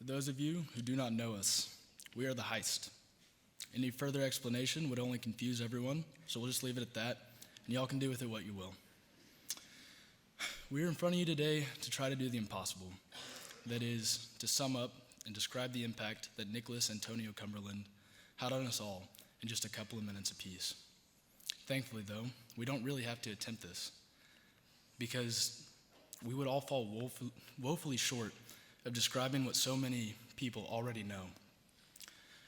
For those of you who do not know us, we are the Heist. Any further explanation would only confuse everyone, so we'll just leave it at that, and y'all can do with it what you will. We are in front of you today to try to do the impossible. That is, to sum up and describe the impact that Nicholas Antonio Cumberland had on us all in just a couple of minutes apiece. Thankfully, though, we don't really have to attempt this, because we would all fall woefully short of describing what so many people already know.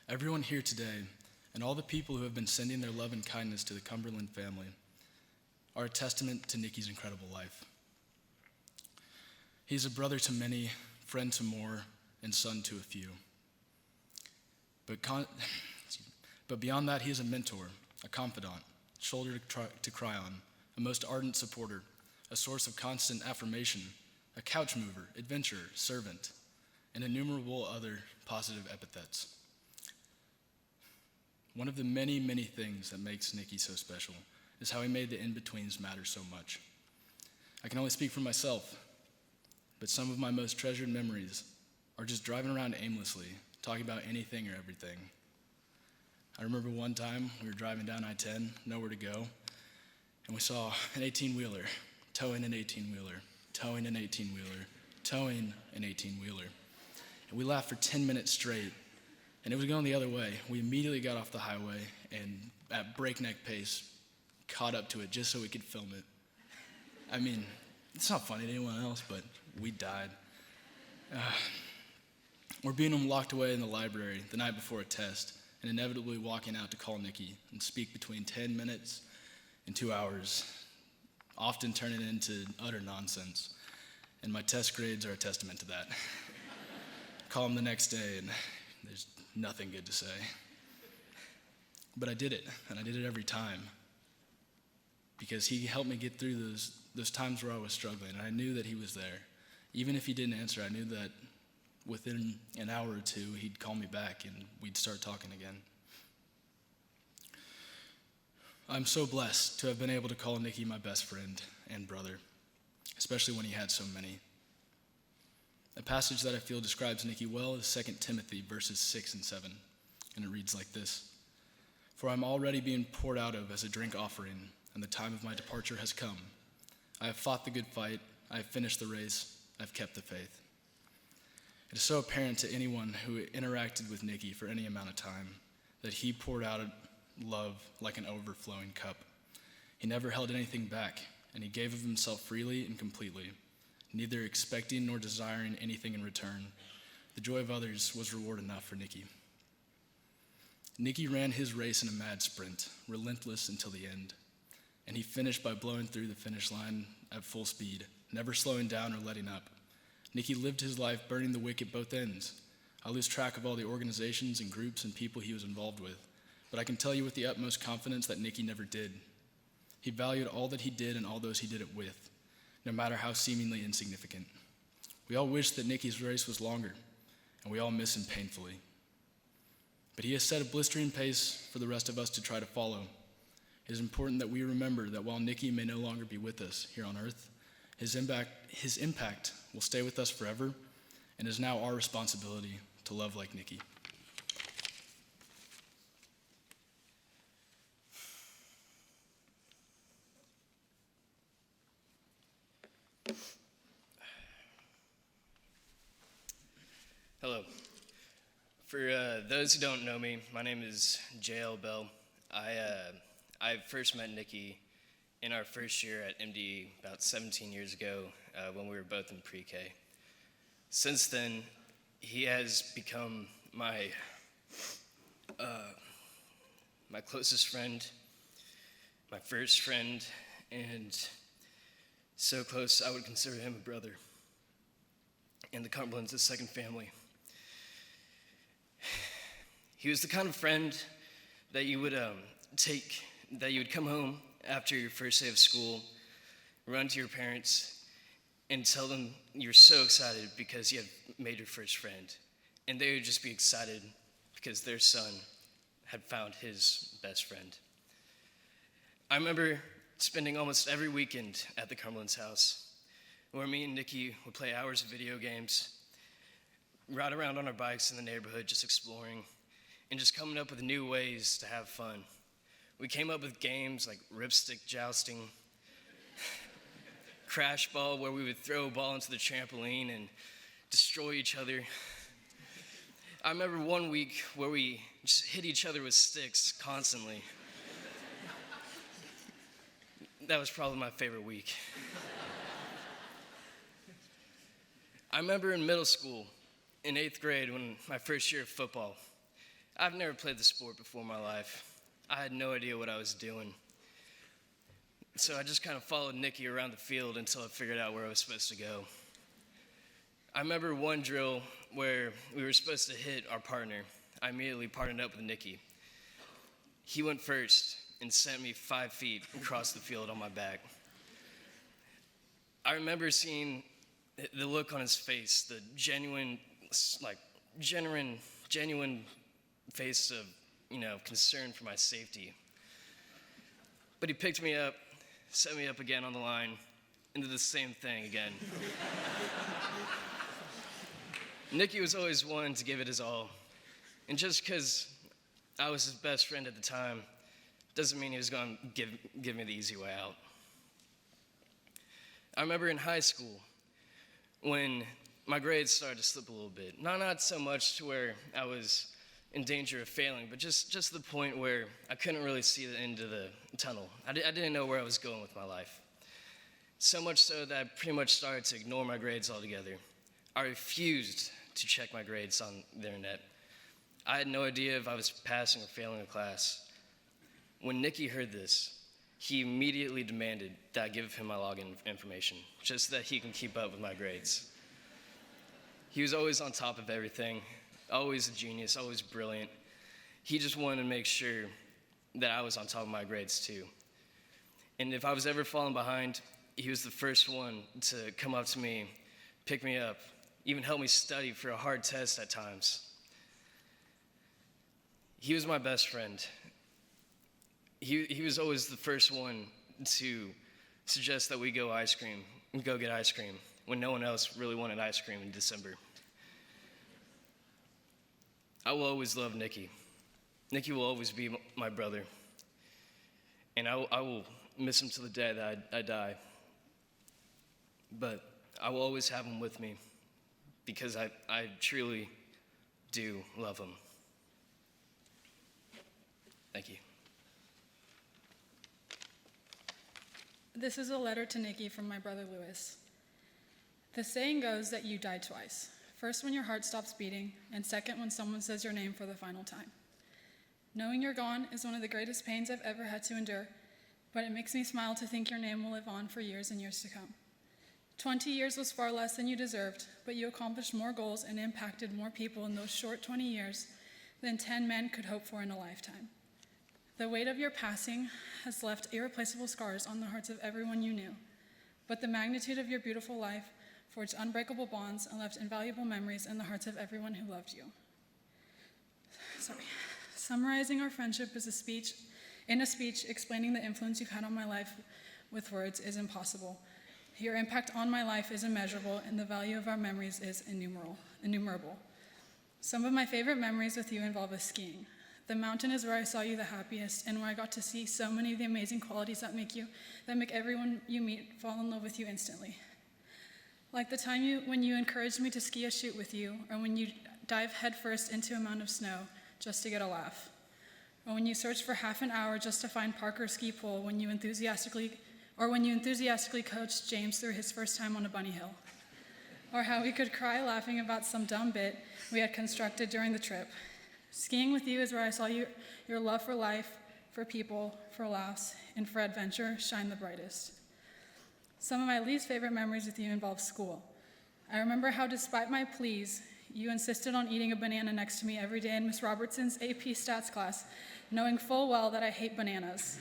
Everyone here today, and all the people who have been sending their love and kindness to the Cumberland family, are a testament to Nicky's incredible life. He's a brother to many, friend to more, and son to a few. But beyond that, he is a mentor, a confidant, shoulder to cry on, a most ardent supporter, a source of constant affirmation, a couch mover, adventurer, servant, and innumerable other positive epithets. One of the many, many things that makes Nicky so special is how he made the in-betweens matter so much. I can only speak for myself, but some of my most treasured memories are just driving around aimlessly, talking about anything or everything. I remember one time we were driving down I-10, nowhere to go, and we saw an 18-wheeler, towing an 18-wheeler, towing an 18-wheeler, towing an 18-wheeler. And we laughed for 10 minutes straight, and it was going the other way. We immediately got off the highway and at breakneck pace caught up to it just so we could film it. I mean, it's not funny to anyone else, but we died. We're being locked away in the library the night before a test and inevitably walking out to call Nicky and speak between 10 minutes and 2 hours, often turning into utter nonsense. And my test grades are a testament to that. Call him the next day and there's nothing good to say. But I did it, and I did it every time because he helped me get through those times where I was struggling, and I knew that he was there. Even if he didn't answer, I knew that within an hour or two, he'd call me back and we'd start talking again. I'm so blessed to have been able to call Nicky my best friend and brother, especially when he had so many. A passage that I feel describes Nicky well is 2 Timothy verses 6 and 7, and it reads like this: "For I'm already being poured out of as a drink offering, and the time of my departure has come. I have fought the good fight, I have finished the race, I have kept the faith." It is so apparent to anyone who interacted with Nicky for any amount of time that he poured out love like an overflowing cup. He never held anything back, and he gave of himself freely and completely, neither expecting nor desiring anything in return. The joy of others was reward enough for Nicky. Nicky ran his race in a mad sprint, relentless until the end, and he finished by blowing through the finish line at full speed, never slowing down or letting up. Nicky lived his life burning the wick at both ends. I lose track of all the organizations and groups and people he was involved with, but I can tell you with the utmost confidence that Nicky never did. He valued all that he did and all those he did it with, no matter how seemingly insignificant. We all wish that Nicky's race was longer, and we all miss him painfully. But he has set a blistering pace for the rest of us to try to follow. It is important that we remember that while Nicky may no longer be with us here on earth, his impact will stay with us forever, and is now our responsibility to love like Nicky. Hello. For those who don't know me, my name is J.L. Bell. I first met Nicky in our first year at MDE about 17 years ago when we were both in pre-K. Since then, he has become my closest friend, my first friend, and so close I would consider him a brother. And the Cumberlands a second family. He was the kind of friend that you would come home after your first day of school, run to your parents, and tell them you're so excited because you have made your first friend. And they would just be excited because their son had found his best friend. I remember spending almost every weekend at the Cumberlands' house, where me and Nicky would play hours of video games, ride around on our bikes in the neighborhood just exploring and just coming up with new ways to have fun. We came up with games like ripstick jousting, crash ball, where we would throw a ball into the trampoline and destroy each other. I remember one week where we just hit each other with sticks constantly. That was probably my favorite week. I remember in middle school, in 8th grade, when my first year of football. I've never played the sport before in my life. I had no idea what I was doing. So I just kind of followed Nicky around the field until I figured out where I was supposed to go. I remember one drill where we were supposed to hit our partner. I immediately partnered up with Nicky. He went first and sent me 5 feet across the field on my back. I remember seeing the look on his face, the genuine face of, concern for my safety. But he picked me up, set me up again on the line, and did the same thing again. Nicky was always one to give it his all. And just because I was his best friend at the time, doesn't mean he was going to give me the easy way out. I remember in high school when my grades started to slip a little bit. Not so much to where I was in danger of failing, but just the point where I couldn't really see the end of the tunnel. I didn't know where I was going with my life. So much so that I pretty much started to ignore my grades altogether. I refused to check my grades on the internet. I had no idea if I was passing or failing a class. When Nicky heard this, he immediately demanded that I give him my login information, just so that he can keep up with my grades. He was always on top of everything, always a genius, always brilliant. He just wanted to make sure that I was on top of my grades too. And if I was ever falling behind, he was the first one to come up to me, pick me up, even help me study for a hard test at times. He was my best friend. He was always the first one to suggest that we go get ice cream when no one else really wanted ice cream in December. I will always love Nicky. Nicky will always be my brother. And I will miss him till the day that I die. But I will always have him with me because I truly do love him. Thank you. This is a letter to Nicky from my brother Lewis. The saying goes that you die twice. First when your heart stops beating, and second when someone says your name for the final time. Knowing you're gone is one of the greatest pains I've ever had to endure, but it makes me smile to think your name will live on for years and years to come. 20 years was far less than you deserved, but you accomplished more goals and impacted more people in those short 20 years than 10 men could hope for in a lifetime. The weight of your passing has left irreplaceable scars on the hearts of everyone you knew, but the magnitude of your beautiful life forged unbreakable bonds and left invaluable memories in the hearts of everyone who loved you. Summarizing our friendship is in a speech explaining the influence you've had on my life with words is impossible. Your impact on my life is immeasurable, and the value of our memories is innumerable. Some of my favorite memories with you involve us skiing. The mountain is where I saw you the happiest, and where I got to see so many of the amazing qualities that make everyone you meet fall in love with you instantly. Like the time when you encouraged me to ski a chute with you, or when you dive headfirst into a mound of snow just to get a laugh. Or when you searched for half an hour just to find Parker's ski pole when you enthusiastically coached James through his first time on a bunny hill. Or how we could cry laughing about some dumb bit we had constructed during the trip. Skiing with you is where I saw your love for life, for people, for laughs, and for adventure shine the brightest. Some of my least favorite memories with you involve school. I remember how, despite my pleas, you insisted on eating a banana next to me every day in Miss Robertson's AP Stats class, knowing full well that I hate bananas.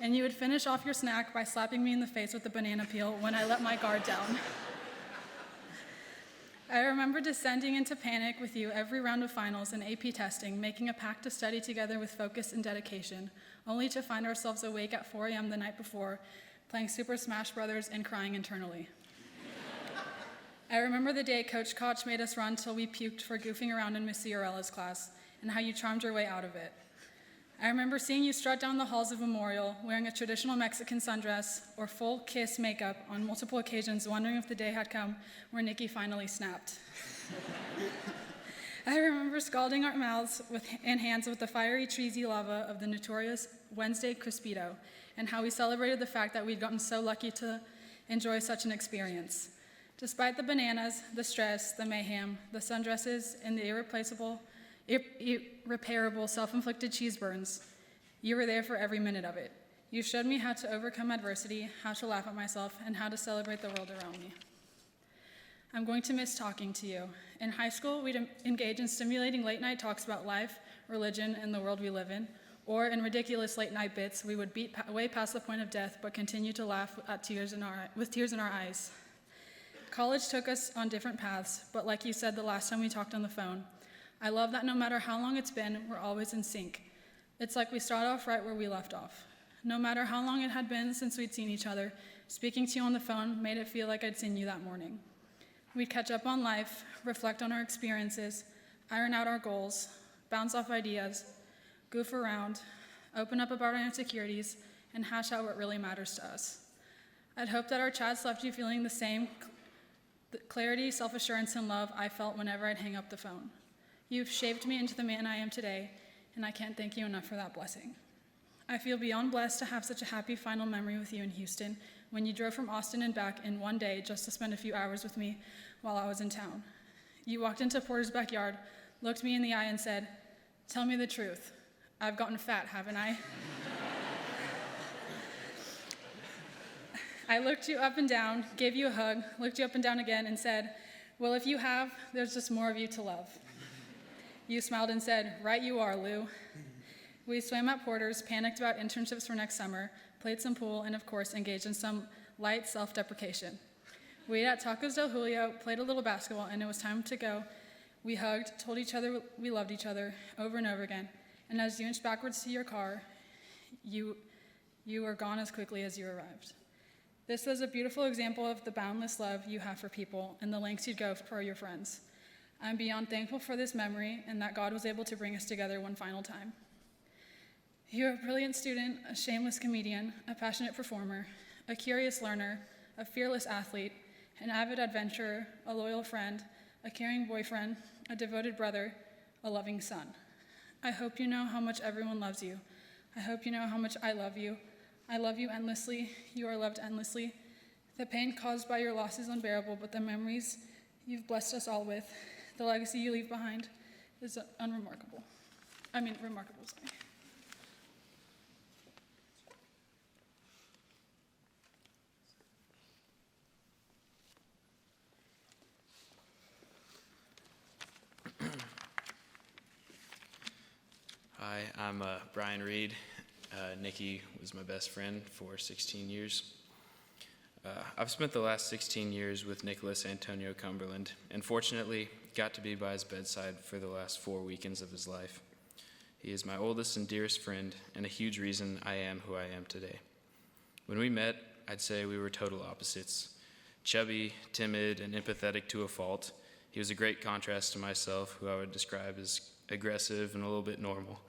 And you would finish off your snack by slapping me in the face with the banana peel when I let my guard down. I remember descending into panic with you every round of finals and AP testing, making a pact to study together with focus and dedication, only to find ourselves awake at 4 a.m. the night before, playing Super Smash Brothers and crying internally. I remember the day Coach Koch made us run till we puked for goofing around in Miss Ciorella's class, and how you charmed your way out of it. I remember seeing you strut down the halls of Memorial wearing a traditional Mexican sundress or full kiss makeup on multiple occasions, wondering if the day had come where Nicky finally snapped. I remember scalding our mouths and hands with the fiery, cheesy lava of the notorious Wednesday Crispito, and how we celebrated the fact that we'd gotten so lucky to enjoy such an experience. Despite the bananas, the stress, the mayhem, the sundresses, and the irreparable self-inflicted cheese burns, you were there for every minute of it. You showed me how to overcome adversity, how to laugh at myself, and how to celebrate the world around me. I'm going to miss talking to you. In high school, we'd engage in stimulating late-night talks about life, religion, and the world we live in, or in ridiculous late-night bits, we would beat way past the point of death, but continue to laugh with tears in our eyes. College took us on different paths, but like you said the last time we talked on the phone, I love that no matter how long it's been, we're always in sync. It's like we start off right where we left off. No matter how long it had been since we'd seen each other, speaking to you on the phone made it feel like I'd seen you that morning. We'd catch up on life, reflect on our experiences, iron out our goals, bounce off ideas, goof around, open up about our insecurities, and hash out what really matters to us. I'd hope that our chats left you feeling the same clarity, self-assurance, and love I felt whenever I'd hang up the phone. You've shaped me into the man I am today, and I can't thank you enough for that blessing. I feel beyond blessed to have such a happy final memory with you in Houston when you drove from Austin and back in one day just to spend a few hours with me while I was in town. You walked into Porter's backyard, looked me in the eye, and said, "Tell me the truth. I've gotten fat, haven't I?" I looked you up and down, gave you a hug, looked you up and down again, and said, "Well, if you have, there's just more of you to love." You smiled and said, "Right you are, Lou." We swam at Porter's, panicked about internships for next summer, played some pool, and of course, engaged in some light self-deprecation. We ate at Tacos Del Julio, played a little basketball, and it was time to go. We hugged, told each other we loved each other over and over again, and as you inched backwards to your car, you were gone as quickly as you arrived. This was a beautiful example of the boundless love you have for people and the lengths you'd go for your friends. I'm beyond thankful for this memory and that God was able to bring us together one final time. You're a brilliant student, a shameless comedian, a passionate performer, a curious learner, a fearless athlete, an avid adventurer, a loyal friend, a caring boyfriend, a devoted brother, a loving son. I hope you know how much everyone loves you. I hope you know how much I love you. I love you endlessly. You are loved endlessly. The pain caused by your loss is unbearable, but the memories you've blessed us all with, the legacy you leave behind, is remarkable. Sorry. Hi, I'm Brian Reed. Nicky was my best friend for 16 years. I've spent the last 16 years with Nicholas Antonio Cumberland, and fortunately got to be by his bedside for the last 4 weekends of his life. He is my oldest and dearest friend, and a huge reason I am who I am today. When we met, I'd say we were total opposites. Chubby, timid, and empathetic to a fault. He was a great contrast to myself, who I would describe as aggressive and a little bit normal.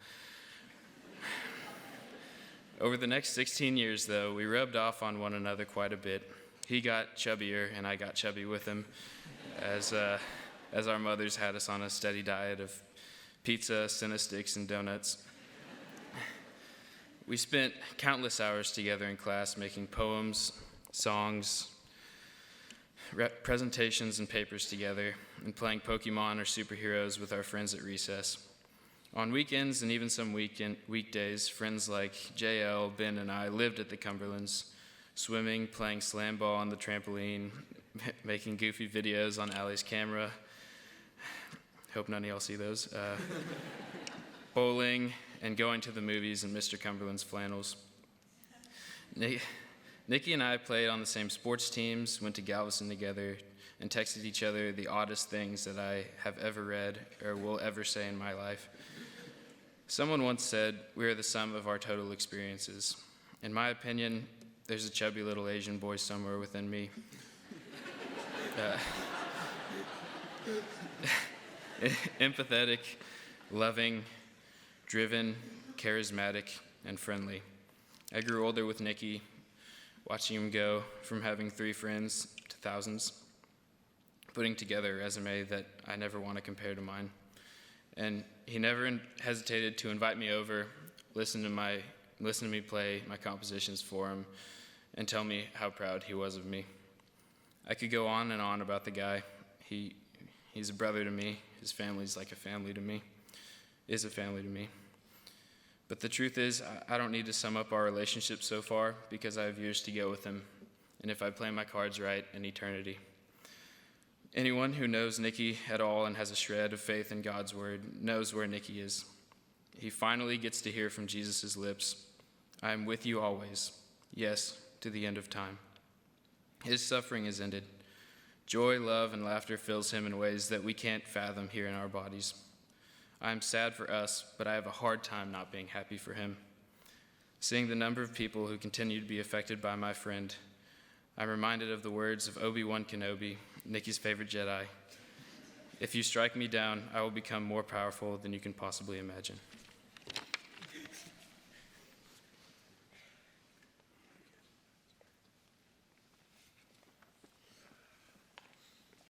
Over the next 16 years, though, we rubbed off on one another quite a bit. He got chubbier, and I got chubby with him, as our mothers had us on a steady diet of pizza, Cinesticks, and donuts. We spent countless hours together in class making poems, songs, presentations, and papers together, and playing Pokemon or superheroes with our friends at recess. On weekends and even some weekdays, friends like JL, Ben, and I lived at the Cumberlands, swimming, playing slam ball on the trampoline, making goofy videos on Allie's camera. Hope none of y'all see those. Bowling, and going to the movies in Mr. Cumberland's flannels. Nicky and I played on the same sports teams, went to Galveston together, and texted each other the oddest things that I have ever read or will ever say in my life. Someone once said, "We are the sum of our total experiences." In my opinion, there's a chubby little Asian boy somewhere within me. empathetic, loving, driven, charismatic, and friendly. I grew older with Nicky, watching him go from having 3 friends to thousands, putting together a resume that I never want to compare to mine. And he never hesitated to invite me over, listen to me play my compositions for him, and tell me how proud he was of me. I could go on and on about the guy. He's a brother to me. His family's like a family to me, is a family to me. But the truth is, I don't need to sum up our relationship so far because I have years to go with him, and if I play my cards right, an eternity. Anyone who knows Nicky at all and has a shred of faith in God's word knows where Nicky is. He finally gets to hear from Jesus' lips, "I am with you always, yes, to the end of time." His suffering is ended. Joy, love, and laughter fills him in ways that we can't fathom here in our bodies. I am sad for us, but I have a hard time not being happy for him. Seeing the number of people who continue to be affected by my friend, I'm reminded of the words of Obi-Wan Kenobi, Nicky's favorite Jedi. "If you strike me down, I will become more powerful than you can possibly imagine."